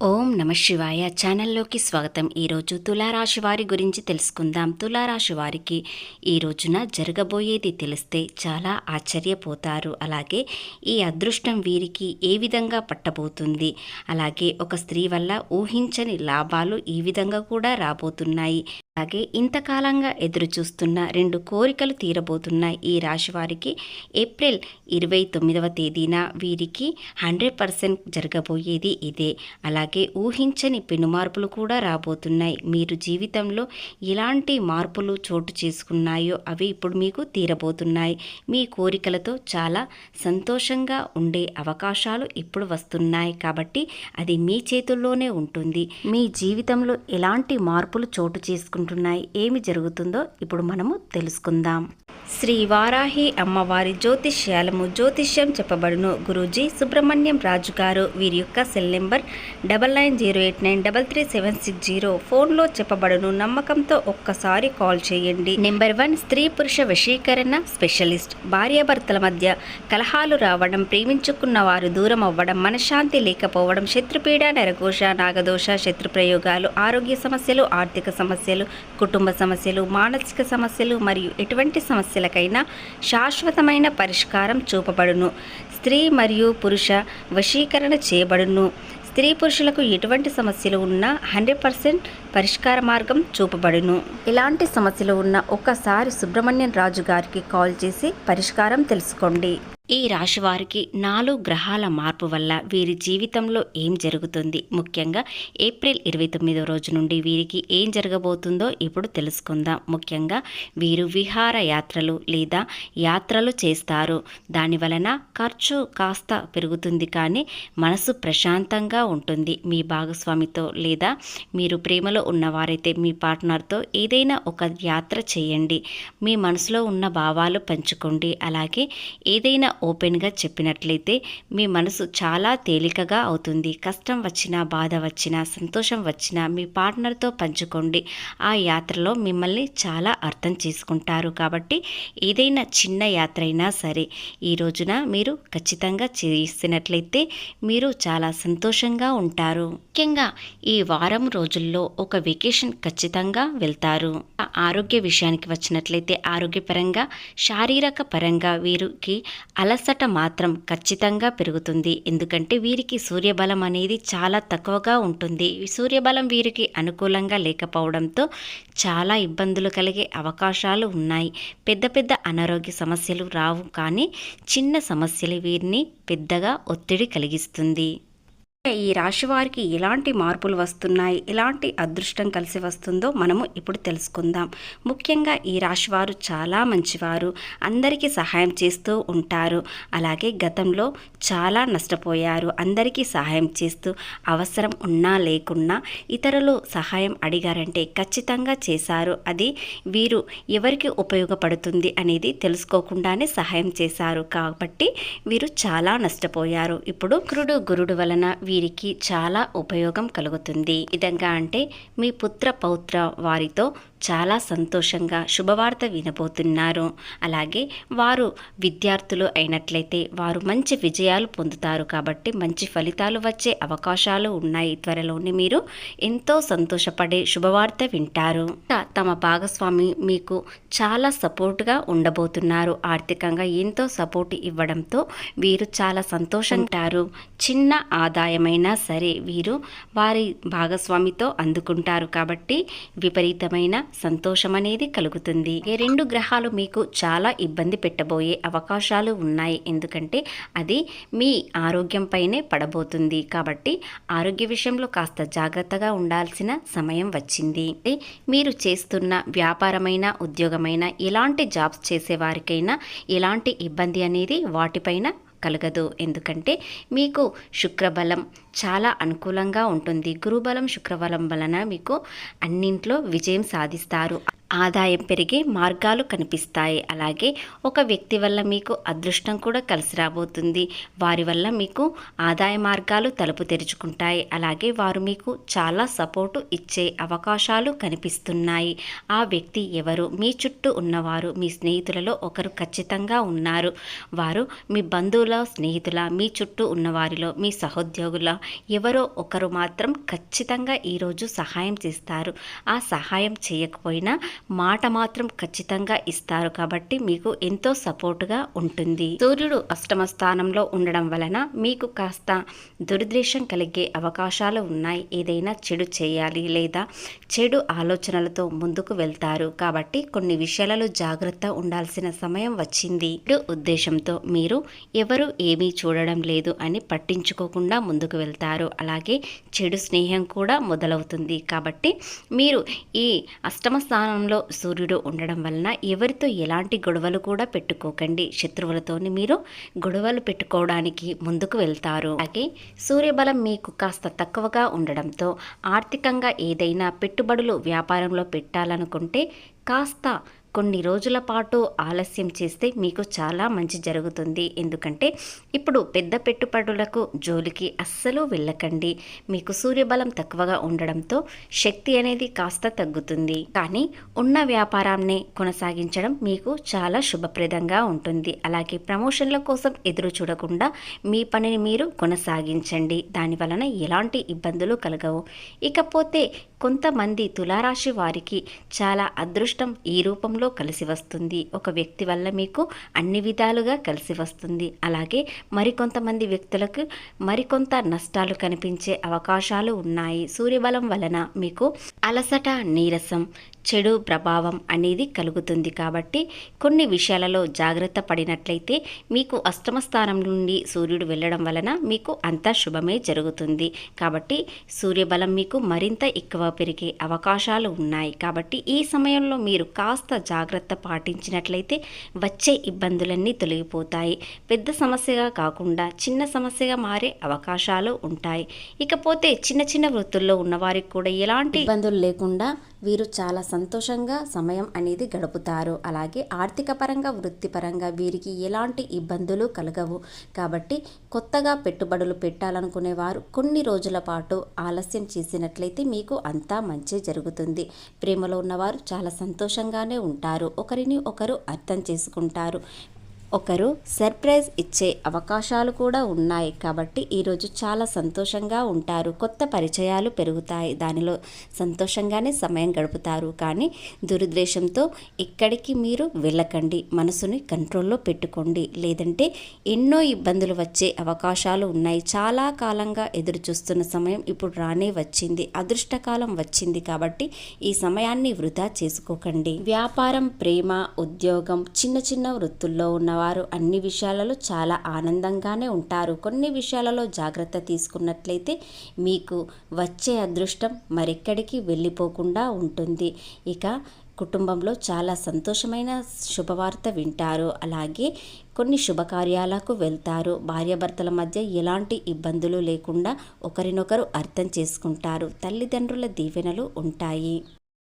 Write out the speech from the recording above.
ఓం నమ శివాయ ఛానల్లోకి స్వాగతం. ఈరోజు తులారాశి వారి గురించి తెలుసుకుందాం. తులారాశి వారికి ఈ రోజున జరగబోయేది తెలిస్తే చాలా ఆశ్చర్యపోతారు. అలాగే ఈ అదృష్టం వీరికి ఏ విధంగా పట్టబోతుంది, అలాగే ఒక స్త్రీ వల్ల ఊహించని లాభాలు ఈ విధంగా కూడా రాబోతున్నాయి. అలాగే ఇంతకాలంగా ఎదురు చూస్తున్న 2 కోరికలు తీరబోతున్నాయి. ఈ రాశి వారికి ఏప్రిల్ 29వ తేదీన వీరికి 100% జరగబోయేది ఇదే. అలాగే ఊహించని పెనుమార్పులు కూడా రాబోతున్నాయి. మీరు జీవితంలో ఎలాంటి మార్పులు చోటు చేసుకున్నాయో అవి ఇప్పుడు మీకు తీరబోతున్నాయి. మీ కోరికలతో చాలా సంతోషంగా ఉండే అవకాశాలు ఇప్పుడు వస్తున్నాయి. కాబట్టి అది మీ చేతుల్లోనే ఉంటుంది. మీ జీవితంలో ఎలాంటి మార్పులు చోటు చేసుకుంటున్నాయి, ఏమి జరుగుతుందో ఇప్పుడు మనము తెలుసుకుందాం. శ్రీ వారాహి అమ్మవారి జ్యోతిష్యం చెప్పబడును. గురూజీ సుబ్రహ్మణ్యం రాజు గారు. వీరి యొక్క సెల్ నెంబర్ 9908933760. ఫోన్లో చెప్పబడును. నమ్మకంతో ఒక్కసారి కాల్ చేయండి. నెంబర్ 1 స్త్రీ పురుష వశీకరణ స్పెషలిస్ట్. భార్యాభర్తల మధ్య కలహాలు రావడం, ప్రేమించుకున్న వారు దూరం అవ్వడం, మనశ్శాంతి లేకపోవడం, శత్రుపీడ, నరఘోష, నాగదోష, శత్రు ప్రయోగాలు, ఆరోగ్య సమస్యలు, ఆర్థిక సమస్యలు, కుటుంబ సమస్యలు, మానసిక సమస్యలు మరియు ఎటువంటి సమస్యలకైనా శాశ్వతమైన పరిష్కారం చూపబడును. స్త్రీ మరియు పురుష వశీకరణ చేయబడును. స్త్రీ పురుషులకు ఎటువంటి సమస్యలు ఉన్నా 100% పరిష్కార మార్గం చూపబడును. ఎలాంటి సమస్యలు ఉన్నా ఒక్కసారి సుబ్రహ్మణ్యం రాజు గారికి కాల్ చేసి పరిష్కారం తెలుసుకోండి. ఈ రాశి వారికి 4 గ్రహాల మార్పు వల్ల వీరి జీవితంలో ఏం జరుగుతుంది, ముఖ్యంగా ఏప్రిల్ 29వ రోజు నుండి వీరికి ఏం జరగబోతుందో ఇప్పుడు తెలుసుకుందాం. ముఖ్యంగా వీరు విహార యాత్రలు లేదా యాత్రలు చేస్తారు. దాని వలన ఖర్చు కాస్త పెరుగుతుంది, కానీ మనసు ప్రశాంతంగా ఉంటుంది. మీ భాగస్వామితో లేదా మీరు ప్రేమలో ఉన్నవారైతే మీ పార్ట్నర్తో ఏదైనా ఒక యాత్ర చేయండి. మీ మనసులో ఉన్న భావాలు పంచుకోండి. అలాగే ఏదైనా ఓపెన్గా చెప్పినట్లయితే మీ మనసు చాలా తేలికగా అవుతుంది. కష్టం వచ్చినా, బాధ వచ్చినా, సంతోషం వచ్చినా మీ పార్ట్నర్తో పంచుకోండి. ఆ యాత్రలో మిమ్మల్ని చాలా అర్థం చేసుకుంటారు. కాబట్టి ఏదైనా చిన్న యాత్ర అయినా సరే ఈ రోజున మీరు ఖచ్చితంగా చేసినట్లయితే మీరు చాలా సంతోషంగా ఉంటారు. ముఖ్యంగా ఈ వారం రోజుల్లో ఒక వెకేషన్ ఖచ్చితంగా వెళ్తారు. ఆరోగ్య విషయానికి వచ్చినట్లయితే ఆరోగ్యపరంగా, శారీరక పరంగా వీరికి అలసట మాత్రం ఖచ్చితంగా పెరుగుతుంది. ఎందుకంటే వీరికి సూర్యబలం అనేది చాలా తక్కువగా ఉంటుంది. సూర్యబలం వీరికి అనుకూలంగా లేకపోవడంతో చాలా ఇబ్బందులు కలిగే అవకాశాలు ఉన్నాయి. పెద్ద పెద్ద అనారోగ్య సమస్యలు రావు, కానీ చిన్న సమస్యలు వీరిని పెద్దగా ఒత్తిడి కలిగిస్తుంది. ఈ రాశి వారికి ఎలాంటి మార్పులు వస్తున్నాయి, ఎలాంటి అదృష్టం కలిసి వస్తుందో మనము ఇప్పుడు తెలుసుకుందాం. ముఖ్యంగా ఈ రాశి వారు చాలా మంచివారు, అందరికీ సహాయం చేస్తూ ఉంటారు. అలాగే గతంలో చాలా నష్టపోయారు. అందరికీ సహాయం చేస్తూ అవసరం ఉన్నా లేకున్నా ఇతరులు సహాయం అడిగారంటే ఖచ్చితంగా చేశారు. అది వీరు ఎవరికి ఉపయోగపడుతుంది అనేది తెలుసుకోకుండానే సహాయం చేశారు. కాబట్టి వీరు చాలా నష్టపోయారు. ఇప్పుడు గురుడు వలన వీరికి చాలా ఉపయోగం కలుగుతుంది. విధంగా అంటే మీ పుత్ర పౌత్ర వారితో చాలా సంతోషంగా శుభవార్త వినబోతున్నారు. అలాగే వారు విద్యార్థులు అయినట్లయితే వారు మంచి విజయాలు పొందుతారు. కాబట్టి మంచి ఫలితాలు వచ్చే అవకాశాలు ఉన్నాయి. త్వరలోనే మీరు ఎంతో సంతోషపడే శుభవార్త వింటారు. తమ భాగస్వామి మీకు చాలా సపోర్ట్గా ఉండబోతున్నారు. ఆర్థికంగా ఎంతో సపోర్ట్ ఇవ్వడంతో వీరు చాలా సంతోషంగా ఉంటారు. చిన్న ఆదాయమైనా సరే వీరు వారి భాగస్వామితో అందుకుంటారు. కాబట్టి విపరీతమైన సంతోషం అనేది కలుగుతుంది. ఈ 2 గ్రహాలు మీకు చాలా ఇబ్బంది పెట్టబోయే అవకాశాలు ఉన్నాయి. ఎందుకంటే అది మీ ఆరోగ్యంపైనే పడబోతుంది. కాబట్టి ఆరోగ్య విషయంలో కాస్త జాగ్రత్తగా ఉండాల్సిన సమయం వచ్చింది. మీరు చేస్తున్న వ్యాపారమైన, ఉద్యోగమైన, ఎలాంటి జాబ్స్ చేసేవారికైనా ఎలాంటి ఇబ్బంది అనేది వాటిపైన కలగదు. ఎందుకంటే మీకు శుక్రబలం చాలా అనుకూలంగా ఉంటుంది. గురుబలం, శుక్రబలం వలన మీకు అన్నింట్లో విజయం సాధిస్తారు. ఆదాయం పెరిగే మార్గాలు కనిపిస్తాయి. అలాగే ఒక వ్యక్తి వల్ల మీకు అదృష్టం కూడా కలిసి రాబోతుంది. వారి వల్ల మీకు ఆదాయ మార్గాలు తలుపు తెరుచుకుంటాయి. అలాగే వారు మీకు చాలా సపోర్టు ఇచ్చే అవకాశాలు కనిపిస్తున్నాయి. ఆ వ్యక్తి ఎవరు? మీ చుట్టూ ఉన్నవారు, మీ స్నేహితులలో ఒకరు ఖచ్చితంగా ఉన్నారు. వారు మీ బంధువుల, స్నేహితుల, మీ చుట్టూ ఉన్నవారిలో, మీ సహోద్యోగుల ఎవరో ఒకరు మాత్రం ఖచ్చితంగా ఈరోజు సహాయం చేస్తారు. ఆ సహాయం చేయకపోయినా మాట మాత్రం ఖచ్చితంగా ఇస్తారు. కాబట్టి మీకు ఎంతో సపోర్టుగా ఉంటుంది. సూర్యుడు అష్టమ స్థానంలో ఉండడం వలన మీకు కాస్త దురుద్దేశం కలిగే అవకాశాలు ఉన్నాయి. ఏదైనా చెడు చేయాలి లేదా చెడు ఆలోచనలతో ముందుకు వెళ్తారు. కాబట్టి కొన్ని విషయాలలో జాగ్రత్త ఉండాల్సిన సమయం వచ్చింది. చెడు ఉద్దేశంతో మీరు ఎవరు ఏమీ చూడడం లేదు అని పట్టించుకోకుండా ముందుకు వెళ్తారు. అలాగే చెడు స్నేహం కూడా మొదలవుతుంది. కాబట్టి మీరు ఈ అష్టమ స్థానంలో సూర్యుడు ఉండడం వలన ఎవరితో ఎలాంటి గొడవలు కూడా పెట్టుకోకండి. శత్రువులతోని మీరు గొడవలు పెట్టుకోవడానికి ముందుకు వెళ్తారు. అలాగే సూర్యబలం మీకు కాస్త తక్కువగా ఉండడంతో ఆర్థికంగా ఏదైనా పెట్టుబడులు వ్యాపారంలో పెట్టాలనుకుంటే కాస్త కొన్ని రోజుల పాటు ఆలస్యం చేస్తే మీకు చాలా మంచి జరుగుతుంది. ఎందుకంటే ఇప్పుడు పెద్ద పెట్టుబడులకు జోలికి అస్సలు వెళ్ళకండి. మీకు సూర్యబలం తక్కువగా ఉండడంతో శక్తి అనేది కాస్త తగ్గుతుంది. కానీ ఉన్న వ్యాపారాన్ని కొనసాగించడం మీకు చాలా శుభప్రదంగా ఉంటుంది. అలాగే ప్రమోషన్ల కోసం ఎదురు చూడకుండా మీ పనిని మీరు కొనసాగించండి. దాని వలన ఎలాంటి ఇబ్బందులు కలగవు. ఇకపోతే కొంతమంది తులారాశి వారికి చాలా అదృష్టం ఈ రూపంలో కలిసి వస్తుంది. ఒక వ్యక్తి వల్ల మీకు అన్ని విధాలుగా కలిసి వస్తుంది. అలాగే మరికొంతమంది వ్యక్తులకు మరికొంత నష్టాలు కనిపించే అవకాశాలు ఉన్నాయి. సూర్యబలం వలన మీకు అలసట, నీరసం, చెడు ప్రభావం అనేది కలుగుతుంది. కాబట్టి కొన్ని విషయాలలో జాగ్రత్త పడినట్లయితే మీకు అష్టమ స్థానం నుండి సూర్యుడు వెళ్ళడం వలన మీకు అంతా శుభమే జరుగుతుంది. కాబట్టి సూర్యబలం మీకు మరింత ఎక్కువ పెరిగే అవకాశాలు ఉన్నాయి. కాబట్టి ఈ సమయంలో మీరు కాస్త జాగ్రత్త పాటించినట్లయితే వచ్చే ఇబ్బందులన్నీ తొలగిపోతాయి. పెద్ద సమస్యగా కాకుండా చిన్న సమస్యగా మారే అవకాశాలు ఉంటాయి. ఇకపోతే చిన్న చిన్న వృత్తుల్లో ఉన్నవారికి కూడా ఎలాంటి ఇబ్బందులు లేకుండా వీరు చాలా సంతోషంగా సమయం అనేది గడుపుతారు. అలాగే ఆర్థిక పరంగా, వృత్తిపరంగా వీరికి ఎలాంటి ఇబ్బందులు కలగవు. కాబట్టి కొత్తగా పెట్టుబడులు పెట్టాలనుకునే వారు కొన్ని రోజుల పాటు ఆలస్యం చేసినట్లయితే మీకు అంతా మంచి జరుగుతుంది. ప్రేమలో ఉన్నవారు చాలా సంతోషంగానే ఉంటారు. ఒకరిని ఒకరు అర్థం చేసుకుంటారు. ఒకరు సర్ప్రైజ్ ఇచ్చే అవకాశాలు కూడా ఉన్నాయి. కాబట్టి ఈరోజు చాలా సంతోషంగా ఉంటారు. కొత్త పరిచయాలు పెరుగుతాయి. దానిలో సంతోషంగానే సమయం గడుపుతారు. కానీ దురుద్దేశంతో ఇక్కడికి మీరు వెళ్ళకండి. మనసుని కంట్రోల్లో పెట్టుకోండి. లేదంటే ఎన్నో ఇబ్బందులు వచ్చే అవకాశాలు ఉన్నాయి. చాలా కాలంగా ఎదురు చూస్తున్న సమయం ఇప్పుడు రానే వచ్చింది. అదృష్టకాలం వచ్చింది. కాబట్టి ఈ సమయాన్ని వృధా చేసుకోకండి. వ్యాపారం, ప్రేమ, ఉద్యోగం, చిన్న చిన్న వృత్తుల్లో ఉన్న వారు అన్ని విషయాలలో చాలా ఆనందంగానే ఉంటారు. కొన్ని విషయాలలో జాగ్రత్త తీసుకున్నట్లయితే మీకు వచ్చే అదృష్టం మరెక్కడికి వెళ్ళిపోకుండా ఉంటుంది. ఇక కుటుంబంలో చాలా సంతోషమైన శుభవార్త వింటారు. అలాగే కొన్ని శుభకార్యాలకు వెళ్తారు. భార్యాభర్తల మధ్య ఎలాంటి ఇబ్బందులు లేకుండా ఒకరినొకరు అర్థం చేసుకుంటారు. తల్లిదండ్రుల దీవెనలు ఉంటాయి.